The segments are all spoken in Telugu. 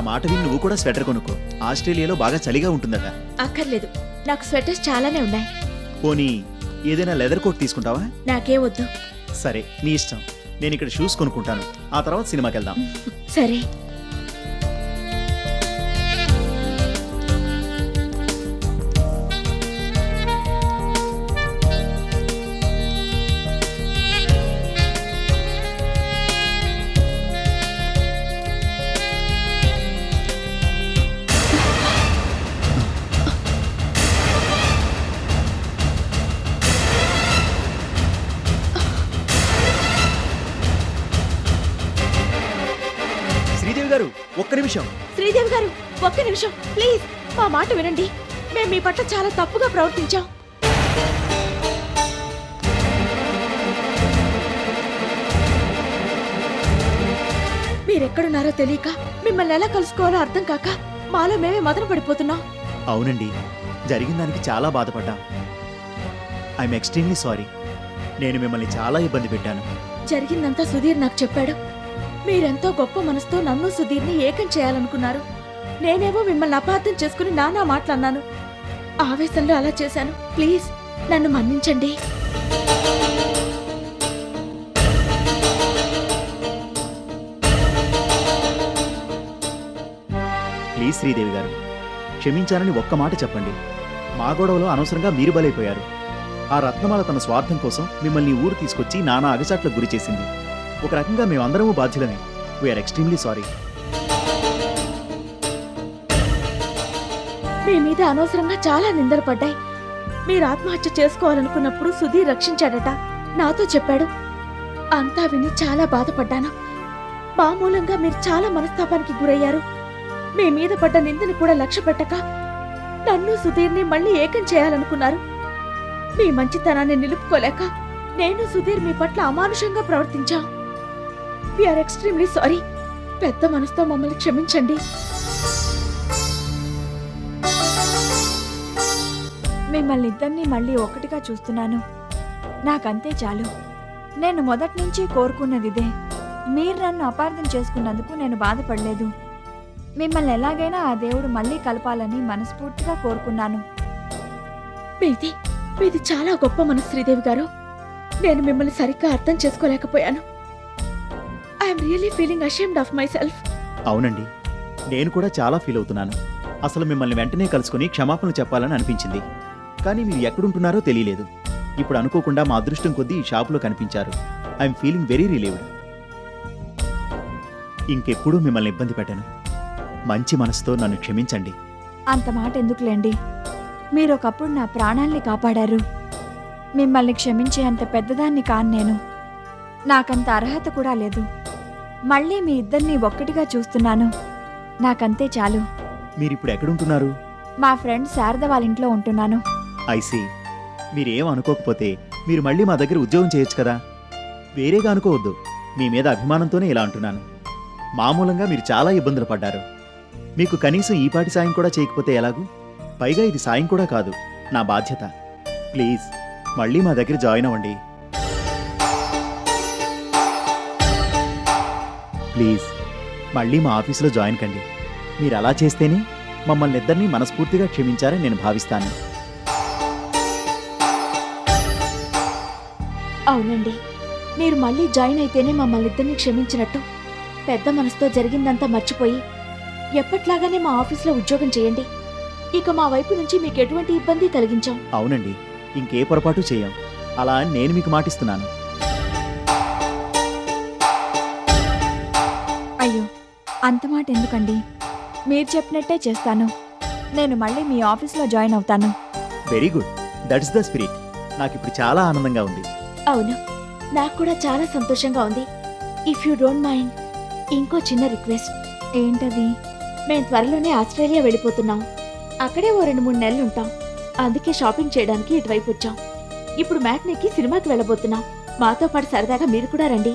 మాట విని నువ్వు కూడా స్వెటర్ కొనుక్కో. ఆస్ట్రేలియాలో బాగా చలిగా ఉంటుందట. అక్కర్లేదు, నాకు స్వెటర్స్ చాలానే ఉన్నాయి. పోనీ ఏదైనా లెదర్ కోట్ తీసుకుంటావా? నాకే వద్దు. సరే, నీ ఇష్టం. నేను ఇక్కడ షూస్ కొనుక్కుంటాను. ఆ తర్వాత సినిమాకి వెళ్దాం. సరే. శ్రీదేవి గారు, ఒక్క నిమిషం. శ్రీదేవి గారు, ఒక్క నిమిషం ప్లీజ్. మా మాట వినండి. మేము మీ పట్ల చాలా తప్పుగా ప్రవర్తించాం. మీరెక్కడున్నారో తెలియక, మిమ్మల్ని ఎలా కలుసుకోవాలో అర్థం కాక మాలో మేమే మదన పడిపోతున్నాం. అవునండి, జరిగిన దానికి చాలా బాధపడ్డాం. I'm extremely sorry. నేను మిమ్మల్ని చాలా ఇబ్బంది పెట్టాను. జరిగిందంతా సుధీర్ నాకు చెప్పాడు. మీరెంతో గొప్ప మనసుతో నన్ను సుధీర్ని ఏకం చేయాలనుకున్నారు. నేనేమో మిమ్మల్ని అపార్థం చేసుకుని నానా మాట్లాడినాను. ఆవేశంలో అలా చేశాను. ప్లీజ్ నన్ను మన్నించండి. ప్లీజ్ శ్రీదేవి గారు, క్షమించానని ఒక్క మాట చెప్పండి. మా గొడవలో అనవసరంగా మీరు బలైపోయారు. ఆ రత్నమాల తన స్వార్థం కోసం మిమ్మల్ని ఊరు తీసుకొచ్చి నానా అగచాట్లకు గురి చేసింది. ఒక రకంగా మేమందరము బాధ్యులమే. We are extremely sorry. మీ మీద అనవసరంగా చాలా నిందలు పడ్డాయి. మీరు ఆత్మహత్య చేసుకోవాలనుకున్నప్పుడు సుధీర్ రక్షించాడట, నాతో చెప్పాడు. అంతా విని చాలా బాధపడ్డాను. మా మూలంగా మీరు చాలా మనస్తాపానికి గురయ్యారు. మీ మీద పడ్డ నిందని కూడా లక్ష్య పెట్టక నన్ను సుధీర్ని మళ్ళీ ఏకం చేయాలనుకున్నారు. మీ మంచితనాన్ని నిలుపుకోలేక నేను సుధీర్ మీ పట్ల అమానుషంగా ప్రవర్తించాం. We are extremely sorry. పెద్ద మనసుతో మమ్మల్ని క్షమించండి. మిమ్మల్ని ఇద్దరినీ మళ్ళీ ఒకటిగా చూస్తున్నాను. నాకంతే చాలు. నేను మొదటి నుంచి కోరుకున్నది ఇదే. మీరు నన్ను అపార్థం చేసుకున్నందుకు నేను బాధపడలేదు. మిమ్మల్ని ఎలాగైనా ఆ దేవుడు మళ్ళీ కలపాలని మనస్ఫూర్తిగా కోరుకున్నాను. మీది చాలా గొప్ప మనసు శ్రీదేవి గారు. నేను మిమ్మల్ని సరిగ్గా అర్థం చేసుకోలేకపోయాను. I'm really feeling ashamed of myself. అవునండి, నేను కూడా చాలా ఫీల్ అవుతున్నాను. అసలు మిమ్మల్ని వెంటనే కలుసుకుని క్షమాపణలు చెప్పాలని అనిపించింది. కానీ మీరు ఎక్కడుంటున్నారో తెలియలేదు. ఇప్పుడు అనుకోకుండా మా అదృష్టం కొద్దీ ఈ షాపులో కనిపించారు. I'm feeling very relieved. ఇంకెప్పుడూ మిమ్మల్ని ఇబ్బంది పెట్టను. మంచి మనసుతో నన్ను క్షమించండి. అంత మాట ఎందుకులేండి. మీరు ఒకప్పుడు నా ప్రాణాల్ని కాపాడారు. మిమ్మల్ని క్షమించే అంత పెద్దదాన్ని కాను నేను. నాకంత అర్హత కూడా లేదు. మళ్ళీ మీ ఇద్దరిని ఒక్కటిగా చూస్తున్నాను. నాకంతే చాలు. మీరిప్పుడు ఎక్కడుంటున్నారు? మా ఫ్రెండ్ శారద వాళ్ళ ఇంట్లో ఉంటున్నాను. ఐసీ. మీరేం అనుకోకపోతే మీరు మళ్ళీ మా దగ్గర ఉద్యోగం చేయొచ్చు కదా. వేరేగా అనుకోవద్దు. మీ మీద అభిమానంతోనే ఇలా అంటున్నాను. మామూలంగా మీరు చాలా ఇబ్బందులు పడ్డారు. మీకు కనీసం ఈపాటి సాయం కూడా చేయకపోతే ఎలాగూ? పైగా ఇది సాయం కూడా కాదు, నా బాధ్యత. ప్లీజ్ మళ్ళీ మా దగ్గర జాయిన్ అవ్వండి. ప్లీజ్ మళ్ళీ మా ఆఫీసులో జాయిన్ కండి. మీరు అలా చేస్తేనే మమ్మల్ని ఇద్దరినీ మనస్ఫూర్తిగా క్షమించారని నేను భావిస్తాను. అవునండి, మీరు మళ్ళీ జాయిన్ అయితేనే మమ్మల్ని ఇద్దరిని క్షమించినట్టు. పెద్ద మనసుతో జరిగిందంతా మర్చిపోయి ఎప్పట్లాగానే మా ఆఫీస్లో ఉద్యోగం చేయండి. ఇక మా వైపు నుంచి మీకు ఎటువంటి ఇబ్బంది కలిగించాం. అవునండి, ఇంకే పొరపాటు చేయం. అలా అని నేను మీకు మాటిస్తున్నాను. అయ్యో, అంత మాట ఎందుకండి? మీరు చెప్పినట్టే చేస్తాను. నేను మళ్ళీ మీ ఆఫీస్లో జాయిన్ అవుతాను. Very good, that's the spirit. నాకిప్పుడు చాలా ఆనందంగా ఉంది. అవును, నాకు కూడా చాలా సంతోషంగా ఉంది. ఇఫ్ యూ డోంట్ మైండ్, ఇంకో చిన్న రిక్వెస్ట్. ఏంటది? మేము త్వరలోనే ఆస్ట్రేలియా వెళ్ళిపోతున్నాం. అక్కడే ఓ 2-3 నెలలు ఉంటాం. అందుకే షాపింగ్ చేయడానికి ఇటువైపు వచ్చాం. ఇప్పుడు మ్యాట్నీకి సినిమాకి వెళ్ళబోతున్నాం. మాతో పాటు సరదాగా మీరు కూడా రండి.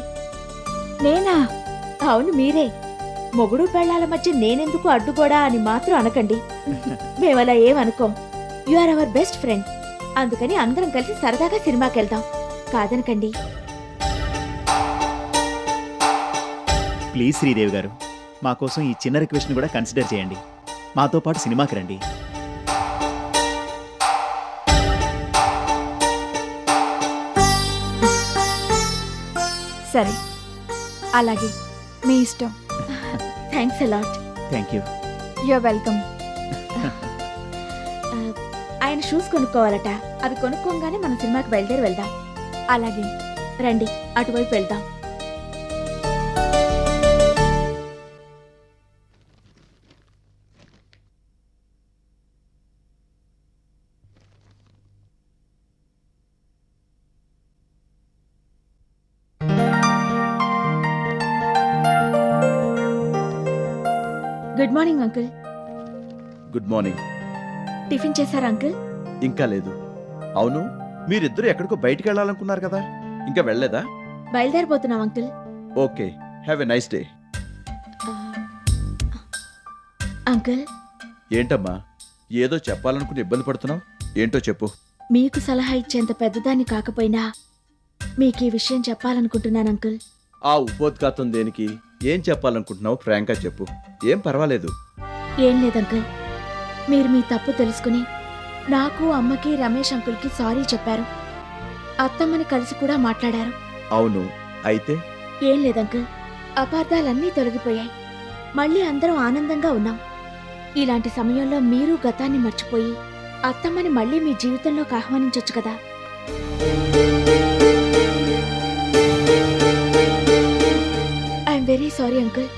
నేనా? అవును, మీరే. మొగుడు పెళ్ళాల మధ్య నేనెందుకు అడ్డుకోడా అని మాత్రం అనకండి. మేమలా ఏమనుకోం. You are our best friend. అందుకని అందరం కలిసి సరదాగా సినిమాకి వెళ్దాం. కాదనకండి. ప్లీజ్ శ్రీదేవి గారు, మా కోసం ఈ చిన్న రిక్వెస్ట్ని కూడా కన్సిడర్ చేయండి. మాతో పాటు సినిమాకి రండి. సరే, అలాగే, మీ ఇష్టం. Thanks a lot. Thank you. You're welcome. ఆయన షూస్ కొనుక్కోవాలట. అవి కొనుక్కోగానే మనం సినిమాకి బయలుదేరి వెళ్దాం. అలాగే. రండి, అటువైపు వెళ్దాం. Good morning uncle. Good morning. Tiffin చేశారా అంకుల్? ఇంకా లేదు. అవును, మీరిద్దరు ఎక్కడికో బయటికి వెళ్ళాలనుకున్నారు కదా, ఇంకా వెళ్ళలేదా? బయలుదేరిపోతున్నాం uncle. Okay, have a nice day. Uncle, ఏంటమ్మా, ఏదో చెప్పాలనుకుని ఇబ్బంది పడుతున్నావు? ఏంటో చెప్పు. మీకు సలహా ఇచ్చేంత పెద్దదాన్ని కాకపోయినా మీకు ఈ విషయం చెప్పాలనుకుంటున్నాను అంకుల్. ఆ ఉపోద్ఘాతం దేనికి? ఏం చెప్పాలనుకుంటున్నావు? ఫ్రాంక్గా చెప్పు, ఏం పర్వాలేదు. ఏం లేదు అంకుల్, మీరు మీ తప్పు తెలుసుకుని నాకు, అమ్మకి, రమేష్ అంకుల్కి సారీ చెప్పారు. అత్తమ్మని కలిసి కూడా మాట్లాడారు. అవును, అయితే? ఏం లేదంకుల్, అపార్థాలన్నీ తొలగిపోయాయి. మళ్ళీ అందరం ఆనందంగా ఉన్నాం. ఇలాంటి సమయంలో మీరు గతాన్ని మర్చిపోయి అత్తమ్మని మళ్ళీ మీ జీవితంలోకి ఆహ్వానించొచ్చు కదా. ఐఎమ్ వెరీ సారీ అంకుల్,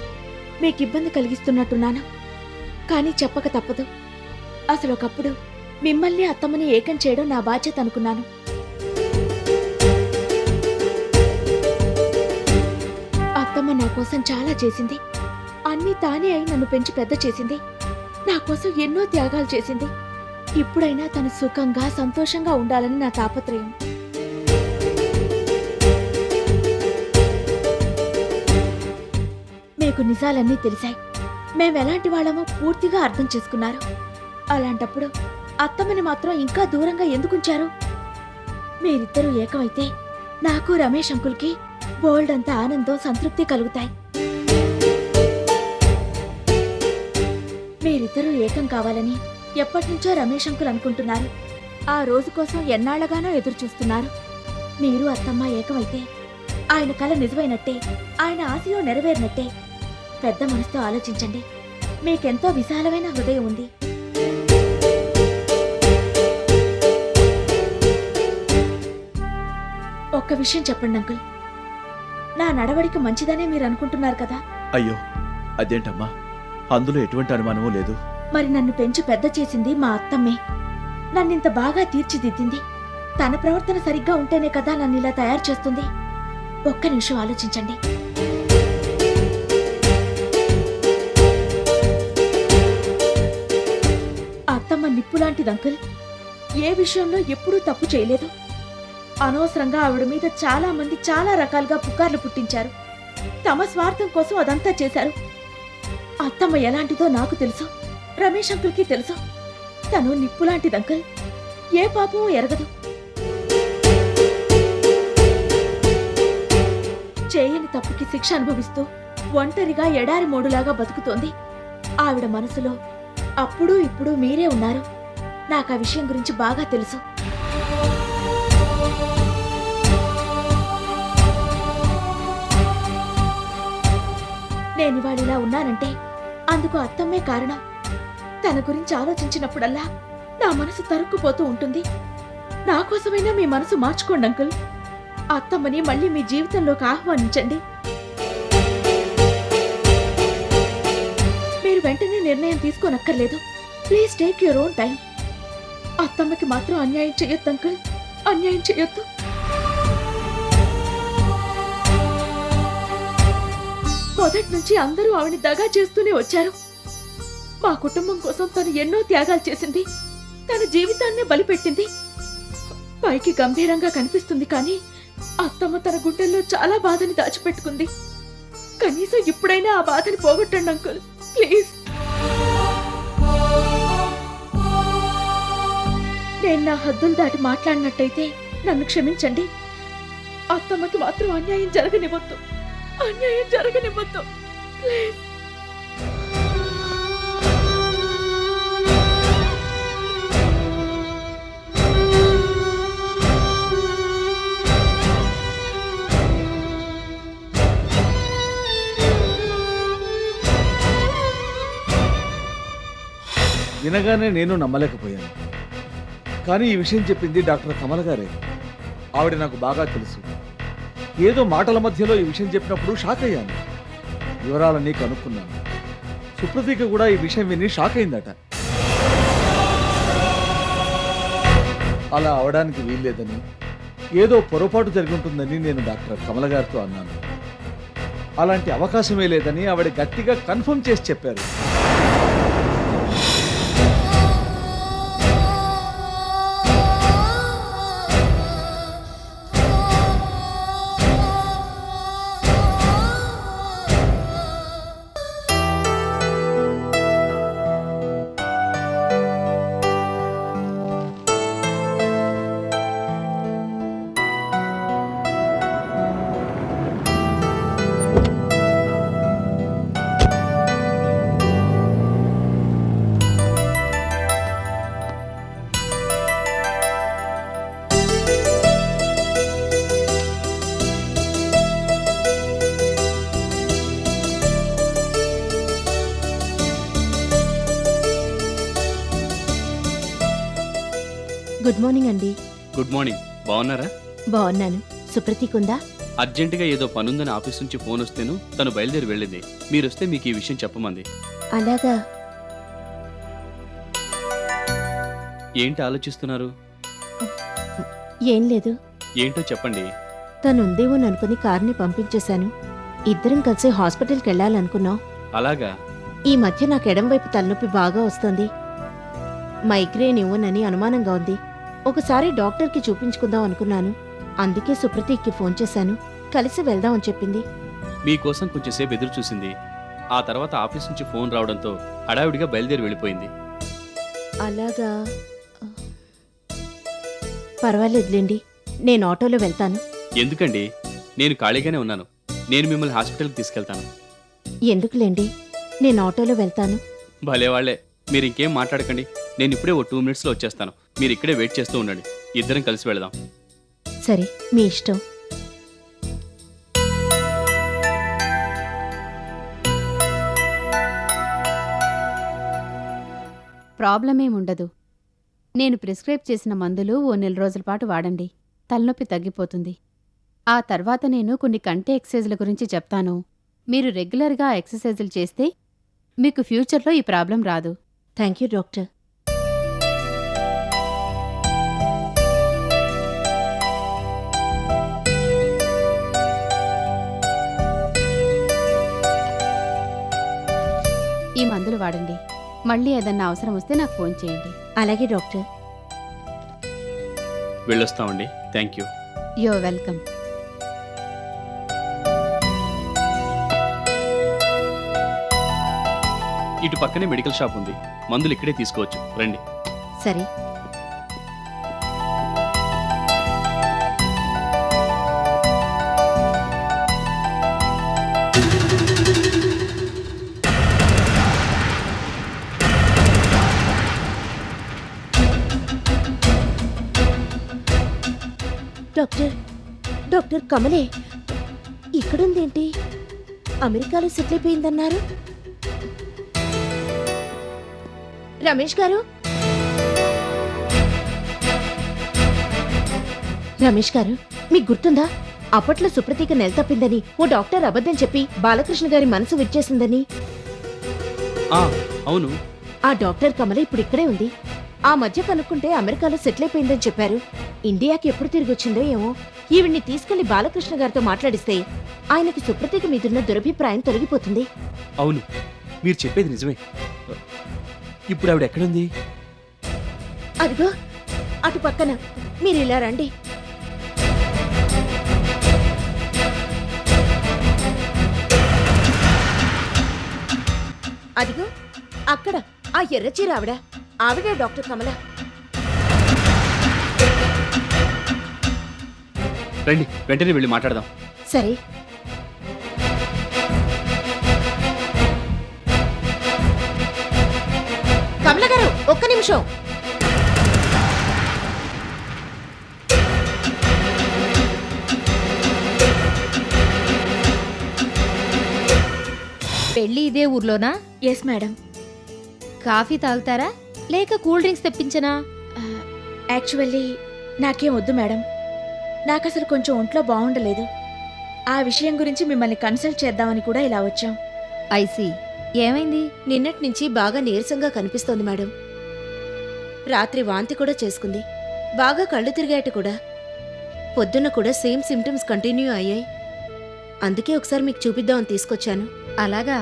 మీకు ఇబ్బంది కలిగిస్తున్నట్టున్నాను. కానీ చెప్పక తప్పదు. అసలు ఒకప్పుడు మిమ్మల్ని అత్తమ్మని ఏకం చేయడం నా బాధ్యత అనుకున్నాను. అత్తమ్మ నా కోసం చాలా చేసింది. అన్నీ తానే అయి నన్ను పెంచి పెద్ద చేసింది. నా కోసం ఎన్నో త్యాగాలు చేసింది. ఇప్పుడైనా తను సుఖంగా సంతోషంగా ఉండాలని నా తాపత్రయం. మీకు నిజాలన్నీ తెలిసాయి. మేమెలాంటి వాళ్ళమో పూర్తిగా అర్థం చేసుకున్నారు. అలాంటప్పుడు అత్తమ్మని మాత్రం ఇంకా దూరంగా ఎందుకుంచారు? మీరిద్దరూ ఏకమైతే నాకు, రమేష్ అంకుల్కి బోల్డ్ అంత ఆనందం, సంతృప్తి కలుగుతాయి. మీరిద్దరూ ఏకం కావాలని ఎప్పటినుంచో రమేష్ అంకుల్ అనుకుంటున్నారు. ఆ రోజు కోసం ఎన్నాళ్లగానో ఎదురు చూస్తున్నారు. మీరు అత్తమ్మ ఏకమైతే ఆయన కల నిజమైనట్టే, ఆయన ఆశయం నెరవేరినట్టే. పెద్ద మనసుతో ఆలోచించండి. మీకెంతో విశాలమైన హృదయం ఉంది. ఒక్క విషయం చెప్పండి అంకుల్, నా నడవడిక మంచిదనే మీరు అనుకుంటున్నారు కదా? అయ్యో, అదేంటమ్మా, అందులో ఎటువంటి అనుమానమూ లేదు. మరి నన్ను పెంచి పెద్ద చేసింది మా అత్తమ్మే. నన్నింత బాగా తీర్చిదిద్దింది. తన ప్రవర్తన సరిగ్గా ఉంటేనే కదా నన్ను ఇలా తయారు చేస్తుంది. ఒక్క నిమిషం ఆలోచించండి. అత్తమ్మ నిప్పులాంటిది అంకుల్. ఏ విషయంలో ఎప్పుడూ తప్పు చేయలేదు. అనవసరంగా ఆవిడ మీద చాలా మంది చాలా రకాలుగా పుకార్లు పుట్టించారు. తమ స్వార్థం కోసం అదంతా చేశారు. అత్తమ్మ ఎలాంటిదో నాకు తెలుసు, రమేష్ అంకుల్కి తెలుసు. తను నిప్పులాంటిది అంకుల్. ఏ పాపమూ ఎరగదు. చేయని తప్పుకి శిక్ష అనుభవిస్తూ ఒంటరిగా ఎడారి మోడులాగా బతుకుతోంది. ఆవిడ మనసులో అప్పుడు ఇప్పుడు మీరే ఉన్నారు. నాకు ఆ విషయం గురించి బాగా తెలుసు. నేను ఇవాళ ఇలా ఉన్నానంటే అందుకు అత్తమ్మే కారణం. తన గురించి ఆలోచించినప్పుడల్లా నా మనసు తరుక్కుపోతూ ఉంటుంది. నా కోసమైనా మీ మనసు మార్చుకోండి అంకుల్. అత్తమ్మని మళ్ళీ మీ జీవితంలోకి ఆహ్వానించండి. మీరు వెంటనే నిర్ణయం తీసుకోనక్కర్లేదు. Please take your own time. అత్తమ్మకి మాత్రం అన్యాయం చేయొద్దు అంకుల్, అన్యాయం చేయొద్దు. మొదటి నుంచి అందరూ ఆవిని దగా చేస్తూనే వచ్చారు. మా కుటుంబం కోసం తను ఎన్నో త్యాగాలు చేసింది. తన జీవితాన్నే బలిపెట్టింది. పైకి గంభీరంగా కనిపిస్తుంది, కానీ అత్తమ్మ తన గుండెల్లో చాలా బాధని దాచిపెట్టుకుంది. కనీసం ఇప్పుడైనా ఆ బాధని పోగొట్టండి అంకుల్, ప్లీజ్. నేను నా హద్దులు దాటి మాట్లాడినట్టయితే నన్ను క్షమించండి. అత్తమ్మకి మాత్రం అన్యాయం జరగనివ్వద్దు, అన్యాయం జరగనివ్వద్దు, ప్లీజ్. వినగానే నేను నమ్మలేకపోయాను. కానీ ఈ విషయం చెప్పింది డాక్టర్ కమల గారే. ఆవిడ నాకు బాగా తెలుసు. ఏదో మాటల మధ్యలో ఈ విషయం చెప్పినప్పుడు షాక్ అయ్యాను. వివరాలన్నీ కనుక్కున్నాను. సుప్రతీక కూడా ఈ విషయం విని షాక్ అయిందట. అలా అవడానికి వీల్లేదని, ఏదో పొరపాటు జరిగి ఉంటుందని నేను డాక్టర్ కమల గారితో అన్నాను. అలాంటి అవకాశమే లేదని ఆవిడ గట్టిగా కన్ఫర్మ్ చేసి చెప్పారు. గుడ్ మార్నింగ్ అండి. Good morning. బాగున్నారా? బాగున్నాను. సుప్రతీక్ ఉందా? అర్జెంటుగా ఏదో పనుందని ఆఫీస్ నుంచి ఫోన్ వస్తేను తను బయలుదేరి వెళ్ళింది. మీరొస్తే మీకు ఈ విషయం చెప్పమంది. అలాగా. ఏంటి ఆలోచిస్తున్నారు? ఏం లేదు. ఏంటో చెప్పండి. తనుందేమోననుకుని కార్ని పంపించేశాను. ఇద్దరం కలిసి హాస్పిటల్కి వెళ్ళాలనుకున్నాం. అలాగా? ఈ మధ్య నాకు ఎడం వైపు తలనొప్పి బాగా వస్తోంది. మైగ్రేన్ ఇవ్వనని అనుమానంగా ఉంది. ఒకసారి డాక్టర్కి చూపించుకుందాం అనుకున్నాను. అందుకే సుప్రతీక్కి ఫోన్ చేశాను. కలిసి వెళ్దామని చెప్పింది. మీకోసం కొంచెంసేపు ఎదురు చూసింది. ఆ తర్వాత ఆఫీస్ నుంచి ఫోన్ రావడంతో హడావిడిగా బయలుదేరి వెళ్ళిపోయింది. అలాగా. పర్వాలేదులేండి, నేను ఆటోలో వెళ్తాను. ఎందుకండి? నేను ఖాళీగానే ఉన్నాను. నేను మిమ్మల్ని హాస్పిటల్కి తీసుకెళ్తాను. ఎందుకులేండి, నేను ఆటోలో వెళ్తాను. భలే వాళ్ళే. మీరు ఇంకేం మాట్లాడకండి. నేను ఇప్పుడే ఓ 2 మినిట్స్లో వచ్చేస్తాను. మీరు ఇక్కడే వెయిట్ చేస్తూ ఉండండి. ఇద్దరం కలిసి వెళదాం. సరే, మీ ఇష్టం. ప్రాబ్లం ఏముండదు. నేను ప్రిస్క్రైబ్ చేసిన మందులు ఓ 4 రోజుల పాటు వాడండి. తలనొప్పి తగ్గిపోతుంది. ఆ తర్వాత నేను కొన్ని కంటి ఎక్సర్సైజుల గురించి చెప్తాను. మీరు రెగ్యులర్గా ఆ ఎక్సర్సైజులు చేస్తే మీకు ఫ్యూచర్లో ఈ ప్రాబ్లం రాదు. Thank you doctor. ఈ మందులు వాడండి. మళ్ళీ ఏదన్నా అవసరం వస్తే నాకు ఫోన్ చేయండి. అలాగే డాక్టర్. వెళ్ళొస్తామండి. Thank you. You're welcome. ఇటు పక్కనే మెడికల్ షాప్ ఉంది. మందులు ఇక్కడే తీసుకోవచ్చు. రండి. సరే. డాక్టర్, డాక్టర్ కమలే ఇక్కడుందేంటి? అమెరికాలో సెటిల్ అయిపోయిందన్నారు. రమేష్ గారు, రమేష్ గారు, మీకు గుర్తుందా? అప్పట్లో సుప్రతీక నెల తప్పిందని ఓ డాక్టర్ అబద్ధం చెప్పి బాలకృష్ణ గారి మనసు విచ్చేసిందని. అవును. ఆ డాక్టర్ కమల ఇప్పుడు ఇక్కడే ఉంది. ఆ మధ్య కనుక్కుంటే అమెరికాలో సెటిల్ అయిపోయిందని చెప్పారు. ఇండియాకి ఎప్పుడు తిరిగి వచ్చిందో ఏమో. ఈవిడ్ని తీసుకెళ్లి బాలకృష్ణ గారితో మాట్లాడిస్తే ఆయనకి సుప్రతీక మీదున్న దురభిప్రాయం తొలగిపోతుంది. అవును, మీరు చెప్పేది నిజమే. ఇప్పుడు ఆవిడ ఎక్కడుంది? అదిగో అటు పక్కన. మీరు ఇలా రండి. అదిగో అక్కడ ఆ ఎర్రచీర ఆవిడే డాక్టర్ కమల. రండి, వెంటనే వెళ్ళి మాట్లాడదాం. సరే. కమల గారు, ఒక్క నిమిషం. పెళ్ళి ఇదే ఊర్లోనా? Yes madam. కాఫీ తాగుతారా? లేక కూల్ డ్రింక్స్ తెప్పించనా? యాక్చువల్లీ నాకేం వద్దు మేడం. నాకు అసలు కొంచెం ఒంట్లో బాగుండలేదు. ఆ విషయం గురించి మిమ్మల్ని కన్సల్ట్ చేద్దామని కూడా ఇలా వచ్చాం. ఐసి ఏమైంది? నిన్నటి నుంచి బాగా నీరసంగా కనిపిస్తోంది మేడం. రాత్రి వాంతి కూడా చేసుకుంది. బాగా కళ్ళు తిరిగాయట కూడా. పొద్దున్న కూడా సేమ్ సిమ్టమ్స్ కంటిన్యూ అయ్యాయి. అందుకే ఒకసారి మీకు చూపిద్దామని తీసుకొచ్చాను. అలాగా?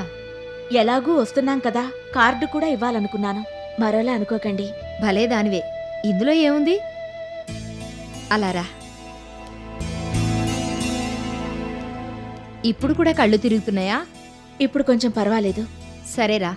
ఎలాగూ వస్తున్నాం కదా, కార్డు కూడా ఇవ్వాలనుకున్నాను. మరోలా అనుకోకండి. భలే దానివే. ఇందులో ఏముంది? అలారా. ఇప్పుడు కూడా కళ్ళు తిరుగుతున్నాయా? ఇప్పుడు కొంచెం పర్వాలేదు. సరేరా.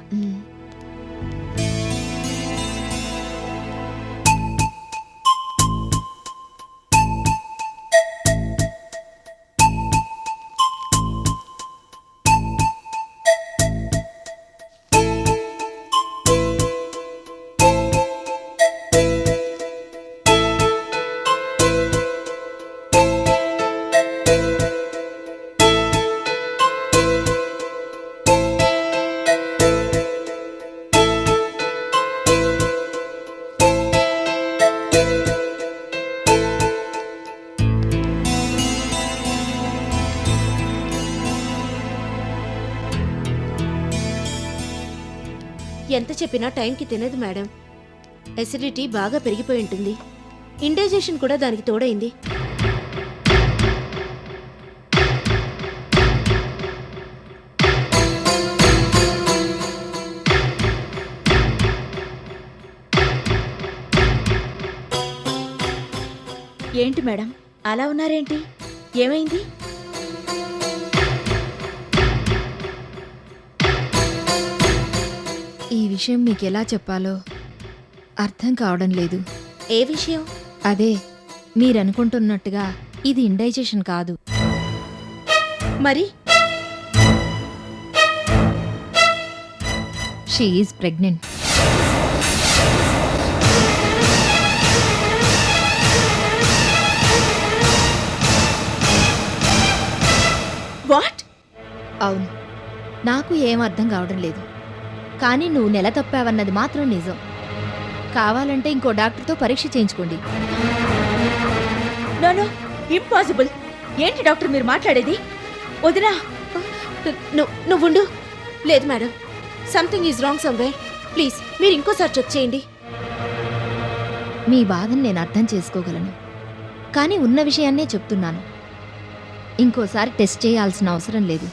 ఎంత చెప్పినా టైంకి తినదు మేడం. ఎసిడిటీ బాగా పెరిగిపోయి ఉంటుంది. ఇండైజెషన్ కూడా దానికి తోడైంది. ఏంటి మేడం అలా ఉన్నారేంటి? ఏమైంది? ఈ విషయం మీకెలా చెప్పాలో అర్థం కావడం లేదు. ఏ విషయం? అదే, మీరనుకుంటున్నట్టుగా ఇది ఇండైజెషన్ కాదు. మరి షీ ఈజ్ ప్రెగ్నెంట్. వాట్? అవును, నాకు ఏం అర్థం కావడం లేదు. కానీ నువ్వు నెల తప్పావన్నది మాత్రం నిజం. కావాలంటే ఇంకో డాక్టర్తో పరీక్ష చేయించుకోండి. No, impossible. ఏంటి డాక్టర్ మీరు మాట్లాడేది? వదినా, నువ్వుండు. లేదు madam, something is wrong somewhere. Please మీరు ఇంకోసారి చెక్ చేయండి. మీ బాధను నేను అర్థం చేసుకోగలను, కానీ ఉన్న విషయాన్నే చెప్తున్నాను. ఇంకోసారి టెస్ట్ చేయాల్సిన అవసరం లేదు.